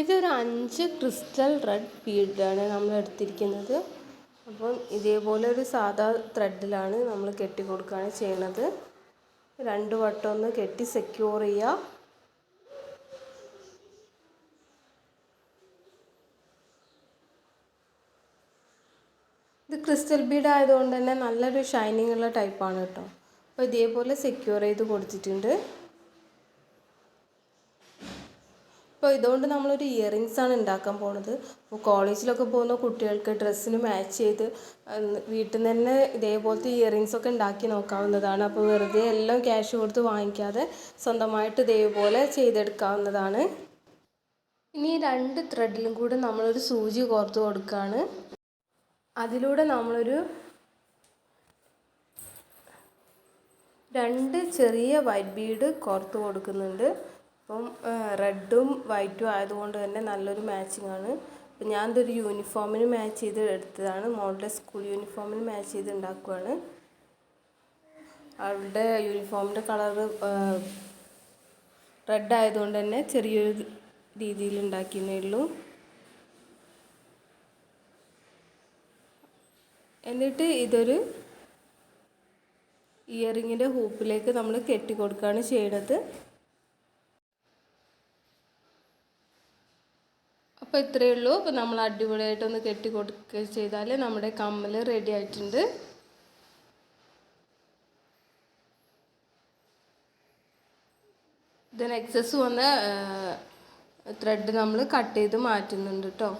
ഇതൊരു 5 crystal red ബീഡാണ് നമ്മൾ എടുത്തിരിക്കുന്നത്. അപ്പം ഇതേപോലെ ഒരു സാധാ ത്രെഡിലാണ് നമ്മൾ കെട്ടി കൊടുക്കുകയാണ് ചെയ്യുന്നത്. 2 വട്ടം ഒന്ന് കെട്ടി സെക്യൂർ ചെയ്യുക. ഇത് ക്രിസ്റ്റൽ ബീഡ് ആയതുകൊണ്ട് തന്നെ നല്ലൊരു ഷൈനിങ് ഉള്ള ടൈപ്പാണ് കേട്ടോ. അപ്പോൾ ഇതേപോലെ സെക്യൂർ ചെയ്ത് കൊടുത്തിട്ടുണ്ട്. അപ്പോൾ ഇതുകൊണ്ട് നമ്മളൊരു ഇയറിങ്സ് ആണ് ഉണ്ടാക്കാൻ പോണത്. അപ്പോൾ കോളേജിലൊക്കെ പോകുന്ന കുട്ടികൾക്ക് ഡ്രസ്സിന് മാച്ച് ചെയ്ത് വീട്ടിൽ നിന്ന് തന്നെ ഇതേപോലത്തെ ഇയറിങ്സ് ഒക്കെ ഉണ്ടാക്കി നോക്കാവുന്നതാണ്. അപ്പോൾ വെറുതെ എല്ലാം ക്യാഷ് കൊടുത്ത് വാങ്ങിക്കാതെ സ്വന്തമായിട്ട് ഇതേപോലെ ചെയ്തെടുക്കാവുന്നതാണ്. ഇനി 2 ത്രെഡിലും കൂടെ നമ്മളൊരു സൂചി കോർത്ത് കൊടുക്കുകയാണ്. അതിലൂടെ നമ്മളൊരു 2 ചെറിയ വൈറ്റ് ബീഡ് കോർത്ത് കൊടുക്കുന്നുണ്ട്. അപ്പം റെഡും വൈറ്റും ആയതുകൊണ്ട് തന്നെ നല്ലൊരു മാച്ചിങ് ആണ്. അപ്പം ഞാനിതൊരു യൂണിഫോമിന് മാച്ച് ചെയ്ത് എടുത്തതാണ്. മോളുടെ സ്കൂൾ യൂണിഫോമിന് മാച്ച് ചെയ്ത് ഉണ്ടാക്കുകയാണ്. അവളുടെ യൂണിഫോമിൻ്റെ കളറ് റെഡ് ആയതുകൊണ്ട് തന്നെ ചെറിയൊരു രീതിയിൽ ഉണ്ടാക്കിയെന്നേ ഉള്ളൂ. എന്നിട്ട് ഇതൊരു ഇയറിങ്ങിൻ്റെ ഹൂപ്പിലേക്ക് നമ്മൾ കെട്ടി കൊടുക്കുകയാണ് ചെയ്യുന്നത്. അപ്പോൾ ഇത്രയേ ഉള്ളൂ. അപ്പോൾ നമ്മൾ അടിപൊളിയായിട്ടൊന്ന് കെട്ടി കൊടുക്കുക ചെയ്താൽ നമ്മുടെ കമ്മൽ റെഡി ആയിട്ടുണ്ട്. ഇതിന് എക്സസ് വന്ന ത്രെഡ് നമ്മൾ കട്ട് ചെയ്ത് മാറ്റുന്നുണ്ട് കേട്ടോ.